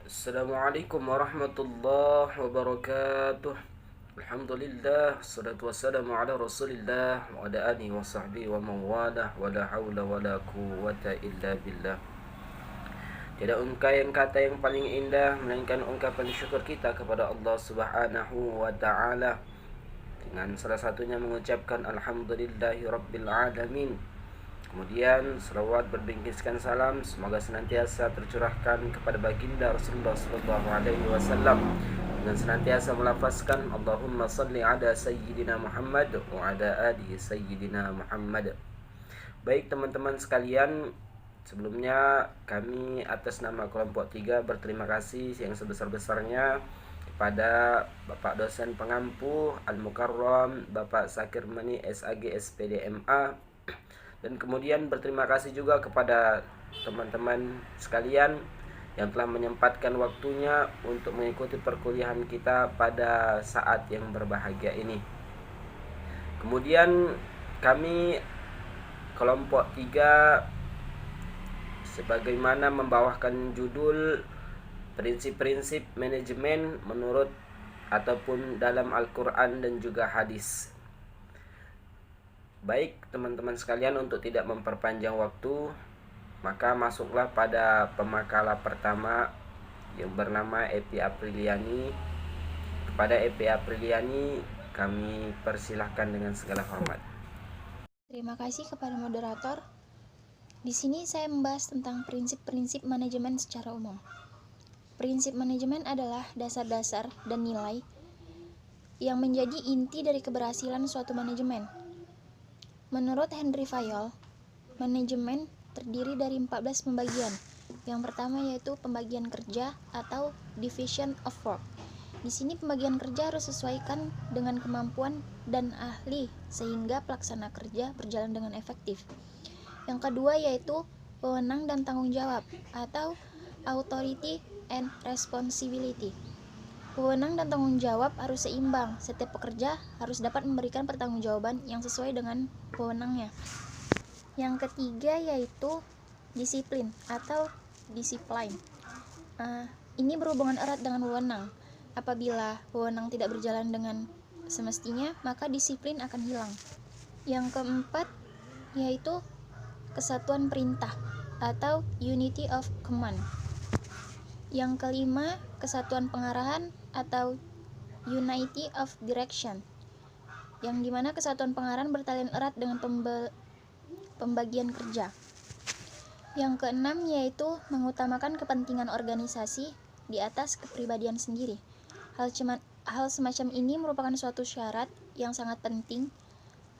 Assalamualaikum warahmatullahi wabarakatuh. Alhamdulillah, salatu wassalamu ala Rasulillah wa ala alihi wa sahbihi wa mawalah wa la haula wa la quwwata illa billah. Tiada ungkapan kata yang paling indah melainkan ungkapan syukur kita kepada Allah Subhanahu wa taala, dengan salah satunya mengucapkan alhamdulillahi rabbil alamin. Kemudian selawat berbingkiskan salam semoga senantiasa tercurahkan kepada baginda Rasulullah sallallahu alaihi wasallam, dengan senantiasa melafazkan Allahumma salli ala sayyidina Muhammad wa ala ali sayyidina Muhammad. Baik teman-teman sekalian, sebelumnya kami atas nama kelompok 3 berterima kasih yang sebesar-besarnya kepada Bapak dosen pengampu Al-Mukarram Bapak Sakir Mani SAG SPD MA, dan kemudian berterima kasih juga kepada teman-teman sekalian yang telah menyempatkan waktunya untuk mengikuti perkuliahan kita pada saat yang berbahagia ini. Kemudian kami kelompok 3 sebagaimana membawakan judul prinsip-prinsip manajemen menurut ataupun dalam Al-Quran dan juga hadis. Baik teman-teman sekalian, untuk tidak memperpanjang waktu, maka masuklah pada pemakalah pertama yang bernama Epi Apriliani. Kepada Epi Apriliani kami persilahkan dengan segala hormat. Terima kasih kepada moderator. Di sini saya membahas tentang prinsip-prinsip manajemen secara umum. Prinsip manajemen adalah dasar-dasar dan nilai yang menjadi inti dari keberhasilan suatu manajemen. Menurut Henry Fayol, manajemen terdiri dari 14 pembagian. Yang pertama yaitu pembagian kerja atau division of work. Di sini pembagian kerja harus sesuaikan dengan kemampuan dan ahli sehingga pelaksana kerja berjalan dengan efektif. Yang kedua yaitu wewenang dan tanggung jawab atau authority and responsibility. Wewenang dan tanggung jawab harus seimbang. Setiap pekerja harus dapat memberikan pertanggungjawaban yang sesuai dengan wewenangnya. Yang ketiga yaitu disiplin atau disiplin. Ini berhubungan erat dengan wewenang. Apabila wewenang tidak berjalan dengan semestinya, maka disiplin akan hilang. Yang keempat yaitu kesatuan perintah atau unity of command. Yang kelima, kesatuan pengarahan atau unity of direction, yang dimana kesatuan pengarahan bertalian erat dengan pembagian kerja. Yang keenam yaitu mengutamakan kepentingan organisasi di atas kepribadian sendiri. Hal semacam ini merupakan suatu syarat yang sangat penting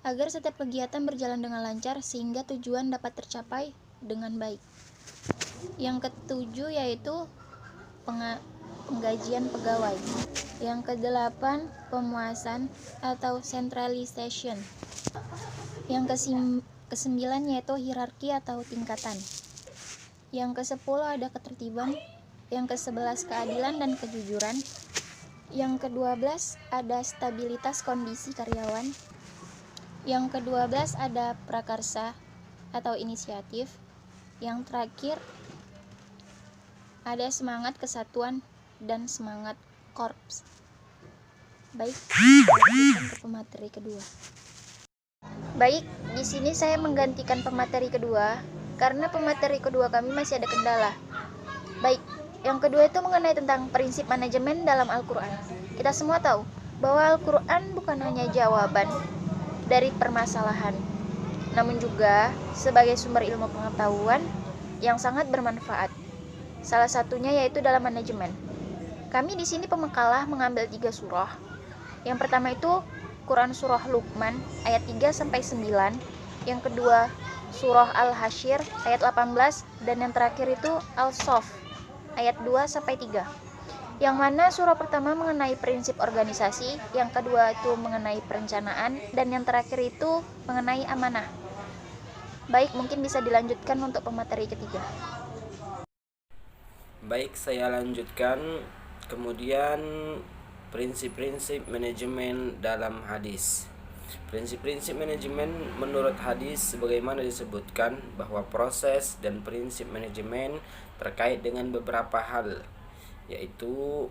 agar setiap kegiatan berjalan dengan lancar sehingga tujuan dapat tercapai dengan baik. Yang ketujuh yaitu penggajian pegawai. Yang kedelapan, pemuasan atau centralization. Yang kesembilan yaitu hierarki atau tingkatan. Yang kesepuluh ada ketertiban. Yang kesebelas keadilan dan kejujuran. Yang kedua belas ada stabilitas kondisi karyawan. Yang kedua belas ada prakarsa atau inisiatif. Yang terakhir ada semangat kesatuan dan semangat korps. Baik, lanjutkan ke pemateri kedua. Baik, di sini saya menggantikan pemateri kedua karena pemateri kedua kami masih ada kendala. Baik, yang kedua itu mengenai tentang prinsip manajemen dalam Al-Quran. Kita semua tahu bahwa Al-Quran bukan hanya jawaban dari permasalahan, namun juga sebagai sumber ilmu pengetahuan yang sangat bermanfaat. Salah satunya yaitu dalam manajemen. Kami di sini pemakalah mengambil 3 surah. Yang pertama itu Quran surah Luqman ayat 3 sampai 9. Yang kedua surah Al-Hasyr ayat 18 dan yang terakhir itu Al-Saff ayat 2 sampai 3. Yang mana surah pertama mengenai prinsip organisasi, yang kedua itu mengenai perencanaan, dan yang terakhir itu mengenai amanah. Baik, mungkin bisa dilanjutkan untuk pemateri ketiga. Baik, saya lanjutkan. Kemudian prinsip-prinsip manajemen dalam hadis. Prinsip-prinsip manajemen menurut hadis sebagaimana disebutkan bahwa proses dan prinsip manajemen terkait dengan beberapa hal, yaitu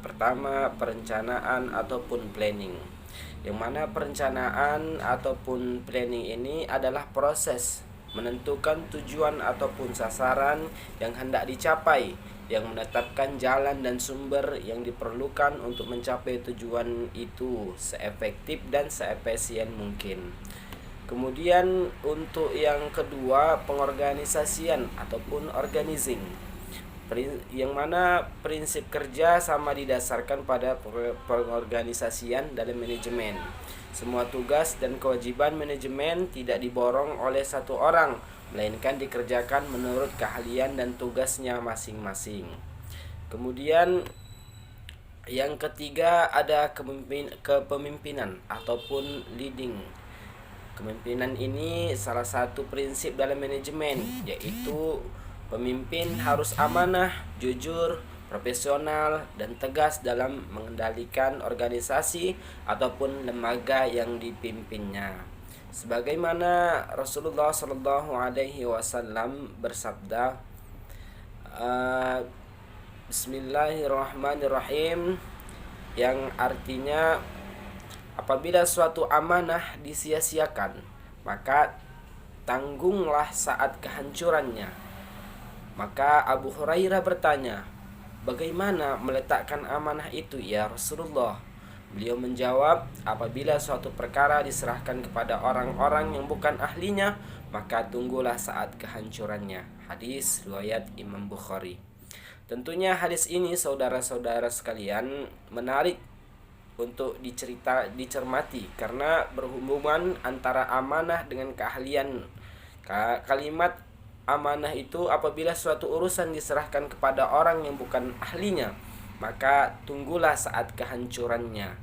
pertama, perencanaan ataupun planning. Yang mana perencanaan ataupun planning ini adalah proses menentukan tujuan ataupun sasaran yang hendak dicapai, yang menetapkan jalan dan sumber yang diperlukan untuk mencapai tujuan itu seefektif dan seefisien mungkin. Kemudian untuk yang kedua, pengorganisasian ataupun organizing, yang mana prinsip kerja sama didasarkan pada pengorganisasian dalam manajemen. Semua tugas dan kewajiban manajemen tidak diborong oleh satu orang, melainkan dikerjakan menurut keahlian dan tugasnya masing-masing. Kemudian yang ketiga ada kepemimpinan ataupun leading. Kepemimpinan ini salah satu prinsip dalam manajemen, yaitu pemimpin harus amanah, jujur, profesional, dan tegas dalam mengendalikan organisasi ataupun lembaga yang dipimpinnya. Sebagaimana Rasulullah SAW bersabda, Bismillahirrahmanirrahim, yang artinya apabila suatu amanah disia-siakan, maka tanggunglah saat kehancurannya. Maka Abu Hurairah bertanya, bagaimana meletakkan amanah itu ya Rasulullah? Beliau menjawab, apabila suatu perkara diserahkan kepada orang-orang yang bukan ahlinya, maka tunggulah saat kehancurannya. Hadis riwayat Imam Bukhari. Tentunya hadis ini saudara-saudara sekalian menarik untuk dicermati karena berhubungan antara amanah dengan keahlian. Kalimat amanah itu apabila suatu urusan diserahkan kepada orang yang bukan ahlinya, maka tunggulah saat kehancurannya.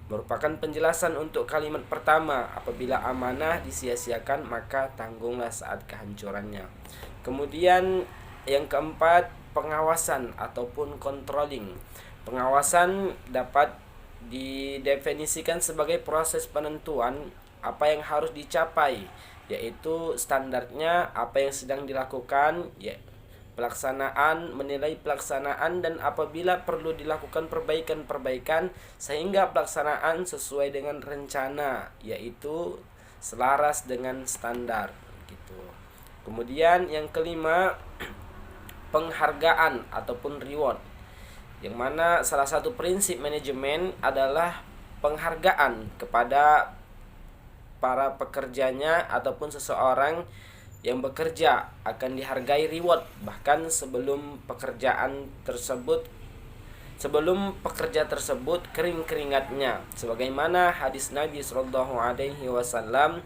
Merupakan penjelasan untuk kalimat pertama, apabila amanah disia-siakan maka tanggunglah saat kehancurannya. Kemudian yang keempat, pengawasan ataupun controlling. Pengawasan dapat didefinisikan sebagai proses penentuan apa yang harus dicapai, yaitu standarnya, apa yang sedang dilakukan, ya, pelaksanaan, menilai pelaksanaan, dan apabila perlu dilakukan perbaikan-perbaikan sehingga pelaksanaan sesuai dengan rencana, yaitu selaras dengan standar gitu. Kemudian yang kelima, penghargaan ataupun reward, yang mana salah satu prinsip manajemen adalah penghargaan kepada para pekerjanya ataupun seseorang yang bekerja akan dihargai reward bahkan sebelum pekerja tersebut kering keringatnya, sebagaimana hadis Nabi SAW,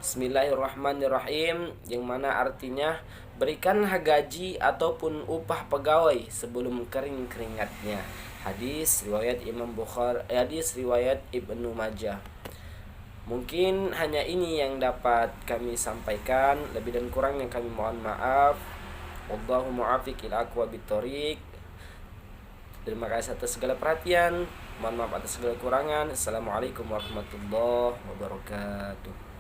Bismillahirrahmanirrahim, yang mana artinya berikanlah gaji ataupun upah pegawai sebelum kering keringatnya. Hadis riwayat Imam Bukhari, hadis riwayat Ibnu Majah. Mungkin hanya ini yang dapat kami sampaikan, lebih dan kurang yang kami mohon maaf. Wallahu muwaffiq ila aqwamit thoriq. Terima kasih atas segala perhatian. Mohon maaf atas segala kekurangan. Assalamualaikum warahmatullahi wabarakatuh.